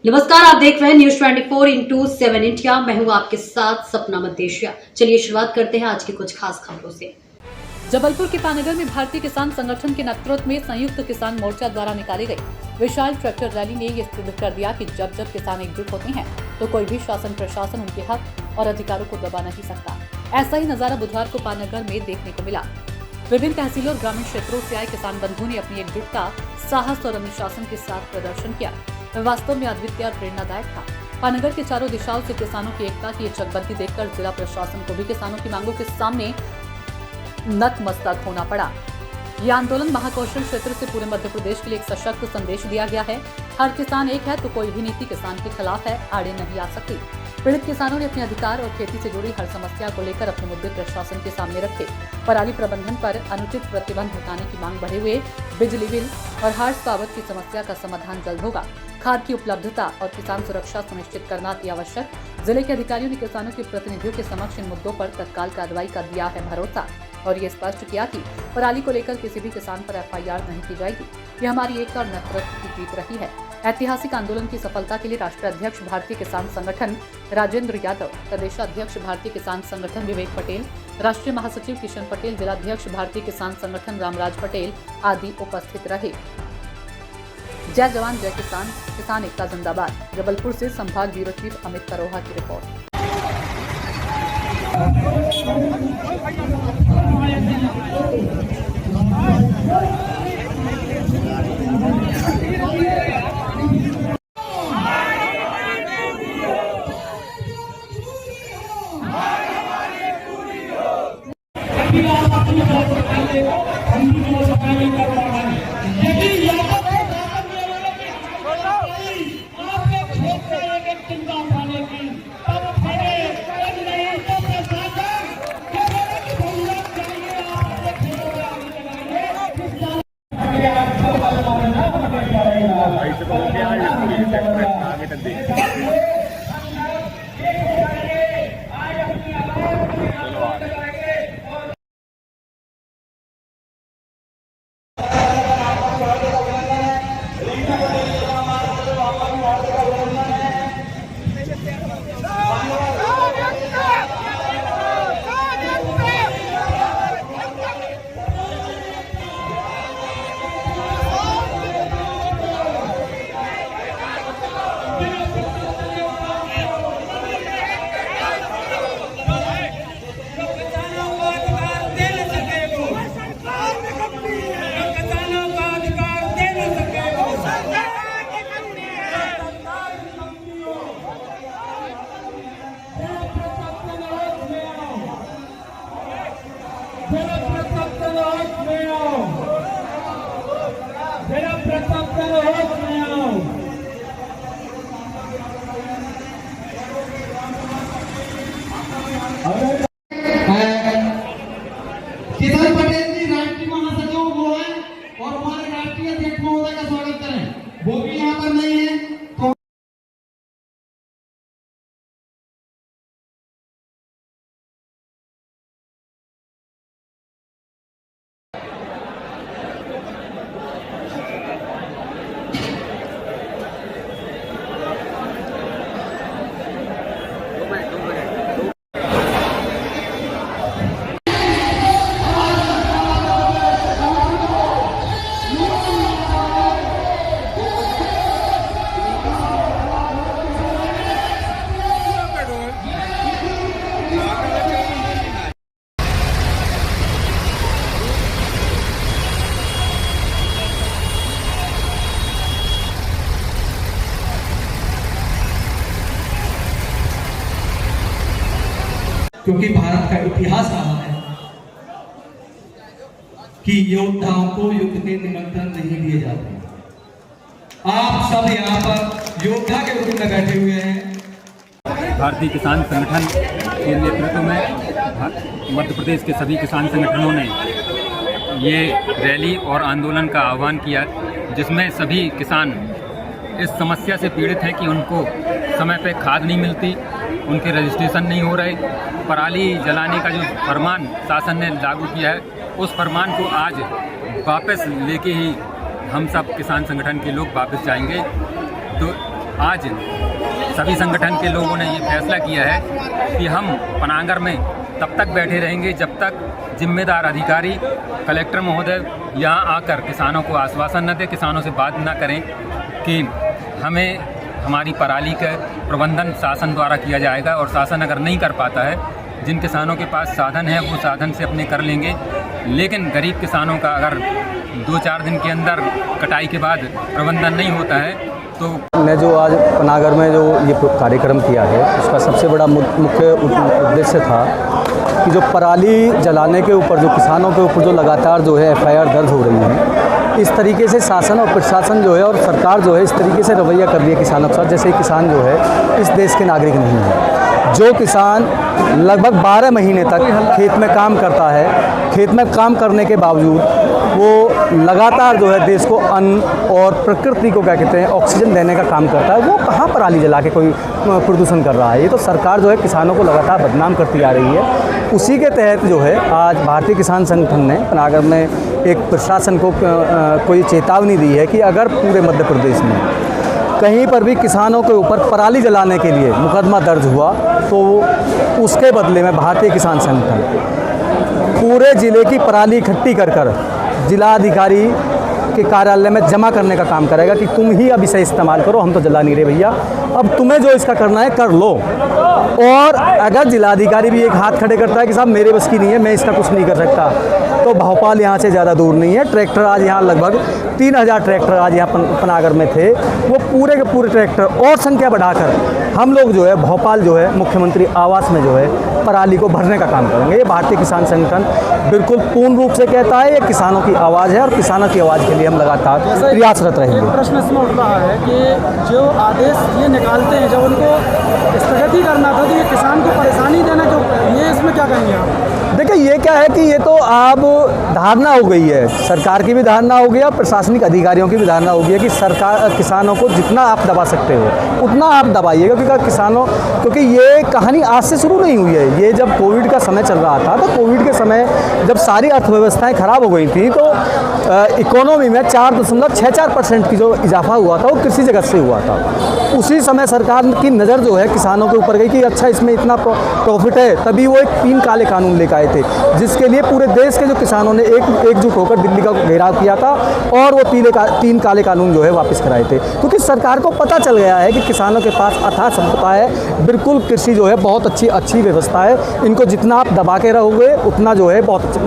नमस्कार, आप देख रहे हैं न्यूज 24/7 इंडिया। मैं हूं आपके साथ सपना मदेशिया। चलिए शुरुआत करते हैं आज की कुछ खास खबरों से। जबलपुर के पानागर में भारतीय किसान संगठन के नेतृत्व में संयुक्त किसान मोर्चा द्वारा निकाली गई विशाल ट्रैक्टर रैली ने ये सिद्ध कर दिया कि जब जब किसान एकजुट होते हैं तो कोई भी शासन प्रशासन उनके हक और अधिकारों को दबा नहीं सकता। ऐसा ही नजारा बुधवार को पानागर में देखने को मिला। विभिन्न तहसीलों और ग्रामीण क्षेत्रों से आए किसान बंधुओं ने अपनी एकजुटता, साहस और अनुशासन के साथ प्रदर्शन किया। वास्तव में अद्वितीय और प्रेरणादायक था। पानागर के चारों दिशाओं से किसानों की एकता की चकबंदी देखकर जिला प्रशासन को भी किसानों की मांगों के सामने नतमस्तक होना पड़ा। यह आंदोलन महाकौशल क्षेत्र से पूरे मध्य प्रदेश के लिए एक सशक्त संदेश दिया गया है। हर किसान एक है तो कोई भी नीति किसान के खिलाफ है आड़े नहीं आ सकती। पीड़ित किसानों ने अपने अधिकार और खेती से जुड़ी हर समस्या को लेकर अपने मुद्दे प्रशासन के सामने रखे। पराली प्रबंधन पर अनुचित प्रतिबंध हटाने की मांग बढ़े हुए, बिजली बिल और हार्स पावर की समस्या का समाधान जल्द होगा। खाद की उपलब्धता और किसान सुरक्षा सुनिश्चित करना अति आवश्यक। जिले के अधिकारियों ने किसानों के प्रतिनिधियों के समक्ष इन मुद्दों पर तत्काल कार्रवाई का दिया है भरोसा और ये स्पष्ट किया कि पराली को लेकर किसी भी किसान पर एफआईआर नहीं की जाएगी। यह हमारी एकता और नेतृत्व की जीत रही है। ऐतिहासिक आंदोलन की सफलता के लिए राष्ट्रीय अध्यक्ष भारतीय किसान संगठन राजेंद्र यादव, प्रदेशाध्यक्ष भारतीय किसान संगठन विवेक पटेल, राष्ट्रीय महासचिव किशन पटेल, जिलाध्यक्ष भारतीय किसान संगठन रामराज पटेल आदि उपस्थित रहे। जय जवान जय किसान, किसान एकता जिंदाबाद। जबलपुर से संभाग ब्यूरो चीफ अमित करोहा की रिपोर्ट। किशन पटेल जी राष्ट्रीय महासचिव वो है और हमारे राष्ट्रीय अध्यक्ष महोदय का स्वागत करें। वो भी यहाँ पर नहीं है तो क्योंकि भारत का इतिहास रहा है कि योद्धाओं को युद्ध के निमंत्रण नहीं दिए जाते। आप सब यहाँ पर योद्धा के रूप में बैठे हुए हैं। भारतीय किसान संगठन के नेतृत्व में मध्य प्रदेश के सभी किसान संगठनों ने ये रैली और आंदोलन का आह्वान किया, जिसमें सभी किसान इस समस्या से पीड़ित हैं कि उनको समय पे खाद नहीं मिलती, उनके रजिस्ट्रेशन नहीं हो रहे। पराली जलाने का जो फरमान शासन ने लागू किया है, उस फरमान को आज वापस लेके ही हम सब किसान संगठन के लोग वापस जाएंगे। तो आज सभी संगठन के लोगों ने ये फैसला किया है कि हम पनागर में तब तक बैठे रहेंगे जब तक जिम्मेदार अधिकारी कलेक्टर महोदय यहाँ आकर किसानों को आश्वासन न दें, किसानों से बात न करें कि हमें हमारी पराली का प्रबंधन शासन द्वारा किया जाएगा, और शासन अगर नहीं कर पाता है, जिन किसानों के पास साधन है वो साधन से अपने कर लेंगे, लेकिन गरीब किसानों का अगर 2-4 दिन के अंदर कटाई के बाद प्रबंधन नहीं होता है तो ने जो आज पनागर में जो ये कार्यक्रम किया है, उसका सबसे बड़ा मुख्य उद्देश्य था कि जो पराली जलाने के ऊपर, जो किसानों के ऊपर जो लगातार जो है FIR दर्ज हो रही है, इस तरीके से शासन और प्रशासन जो है और सरकार जो है इस तरीके से रवैया कर रही है किसानों के साथ, जैसे किसान जो है इस देश के नागरिक नहीं है। जो किसान लगभग 12 महीने तक खेत में काम करता है, खेत में काम करने के बावजूद वो लगातार जो है देश को अन्न और प्रकृति को क्या कहते हैं ऑक्सीजन देने का काम करता है, वो कहाँ पराली जला के कोई प्रदूषण कर रहा है। ये तो सरकार जो है किसानों को लगातार बदनाम करती आ रही है। उसी के तहत जो है आज भारतीय किसान संगठन ने पनागर में एक प्रशासन को कोई चेतावनी दी है कि अगर पूरे मध्य प्रदेश में कहीं पर भी किसानों के ऊपर पराली जलाने के लिए मुकदमा दर्ज हुआ तो उसके बदले में भारतीय किसान संगठन पूरे ज़िले की पराली इकट्ठी कर जिलाधिकारी के कार्यालय में जमा करने का काम करेगा कि तुम ही अब इसे इस्तेमाल करो, हम तो जला नहीं रहे भैया, अब तुम्हें जो इसका करना है कर लो। और अगर जिलाधिकारी भी एक हाथ खड़े करता है कि साहब मेरे बस की नहीं है, मैं इसका कुछ नहीं कर सकता, तो भोपाल यहाँ से ज़्यादा दूर नहीं है। ट्रैक्टर आज यहाँ लगभग 3000 ट्रैक्टर आज यहाँ पनागर में थे, वो पूरे के पूरे ट्रैक्टर और संख्या बढ़ाकर हम लोग जो है भोपाल जो है मुख्यमंत्री आवास में जो है पराली को भरने का काम करेंगे। ये भारतीय किसान संगठन बिल्कुल पूर्ण रूप से कहता है ये किसानों की आवाज़ है और किसानों की आवाज़ के लिए हम लगातार प्रयासरत रहेंगे। प्रश्न इसमें उठ रहा है कि जो आदेश ये निकालते हैं, जब उनको स्थगित ही करना था तो ये किसान को परेशानी देना, जो ये इसमें क्या कहेंगे आप? देखिए ये क्या है कि ये तो अब धारणा हो गई है, सरकार की भी धारणा हो गई है, प्रशासनिक अधिकारियों की भी धारणा हो गई है कि सरकार किसानों को जितना आप दबा सकते हो उतना आप दबाइएगा, क्योंकि किसानों क्योंकि ये कहानी आज से शुरू नहीं हुई है। ये जब कोविड का समय चल रहा था तो कोविड के समय जब सारी अर्थव्यवस्थाएं खराब हो गई थी तो इकोनॉमी में 4.64% की जो इजाफा हुआ था वो कृषि जगत से हुआ था। उसी समय सरकार की नज़र जो है किसानों के ऊपर गई कि अच्छा इसमें इतना प्रॉफिट है, तभी वो एक 3 काले कानून लेकर आए थे, जिसके लिए पूरे देश के जो किसानों ने एकजुट होकर दिल्ली का घेराव किया था और वो 3 काले कानून जो है वापस कराए थे, क्योंकि सरकार को पता चल गया है कि किसानों के पास अथाह संपदा है, बिल्कुल कृषि जो है बहुत अच्छी व्यवस्था है, इनको जितना आप दबा के रहोगे उतना जो है बहुत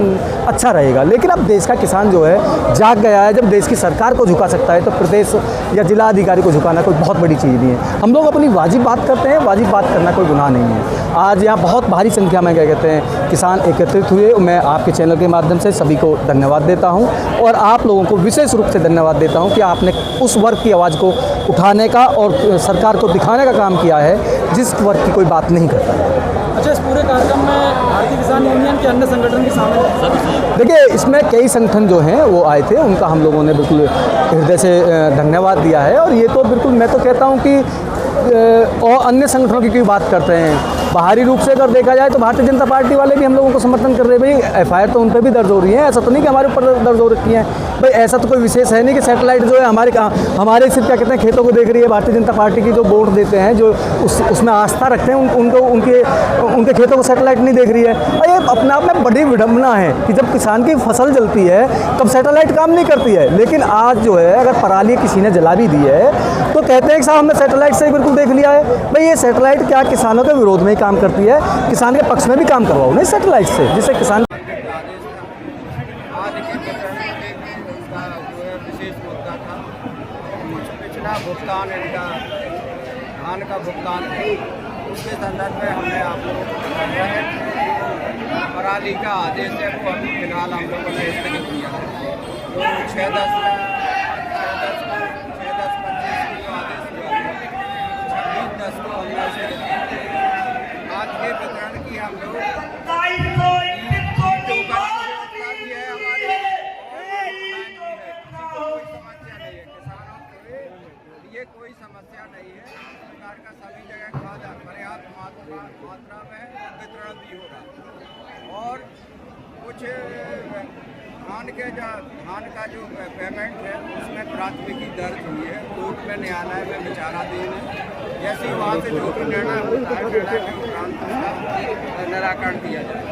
अच्छा रहेगा। लेकिन अब देश का किसान जो है जाग गया है, जब देश की सरकार को झुका सकता है तो प्रदेश या जिला अधिकारी को झुकाना कोई बहुत बड़ी चीज़ नहीं है। हम लोग अपनी वाजिब बात करते हैं, वाजिब बात करना कोई गुनाह नहीं है। आज यहाँ बहुत भारी संख्या में क्या कहते हैं किसान एकत्रित हुए। मैं आपके चैनल के माध्यम से सभी को धन्यवाद देता हूँ और आप लोगों को विशेष रूप से धन्यवाद देता हूँ कि आपने उस वर्ग की आवाज़ को उठाने का और सरकार को दिखाने का काम किया है जिस वर्ग की कोई बात नहीं करता है। अच्छा, इस पूरे कार्यक्रम में भारतीय किसान यूनियन के अन्य संगठन भी शामिल हैं? देखिए इसमें कई संगठन जो हैं वो आए थे, उनका हम लोगों ने बिल्कुल हृदय से धन्यवाद दिया है। और ये तो बिल्कुल मैं तो कहता हूँ कि और अन्य संगठनों की क्यों बात करते हैं, बाहरी रूप से अगर देखा जाए तो भारतीय जनता पार्टी वाले भी हम लोगों को समर्थन कर रहे हैं। भाई FIR तो उन पर भी दर्ज हो रही है, ऐसा तो नहीं कि हमारे ऊपर दर्ज हो रखी है। भाई ऐसा तो कोई विशेष है नहीं कि सैटेलाइट जो है हमारे सिर्फ क्या कहते हैं खेतों को देख रही है। भारतीय जनता पार्टी की जो वोट देते हैं, जो उसमें आस्था रखते हैं, उनके खेतों को सैटेलाइट नहीं देख रही है। और ये अपने आप में बड़ी विडम्बना है कि जब किसान की फसल जलती है तब सैटेलाइट काम नहीं करती है, लेकिन आज जो है अगर पराली किसी ने जला भी दी है तो कहते हैं कि साहब हमने सैटेलाइट से बिल्कुल देख लिया है। भाई ये सैटेलाइट क्या किसानों के विरोध में ही काम करती है, किसान के पक्ष में भी काम करवाओ नहीं सैटेलाइट से, जिससे किसान आज के उसका जो है विशेष मुद्दा था पिछला भुगतान, इनका धान का भुगतान है, उसके संदर्भ में हमने आप लोगों को बताया है। पराली का आदेश है वो अभी फिलहाल हम लोगों ने स्थगित किया है। तो 6-10 का 6-10-25 को आदेश हुआ है, 26-10 को हमने से आज के वितरण की हम लोग कोई समस्या नहीं है। सरकार का सभी जगह खाद पर्याप्त मात्रा में वितरण भी होगा और कुछ धान का जो पेमेंट है उसमें प्राथमिकी दर्ज हुई है, कोर्ट में न्यायालय में विचाराधीन है। जैसे वहाँ से जो भी निर्णय होता है, निर्णय के उपरांत उसका निराकरण किया जाए।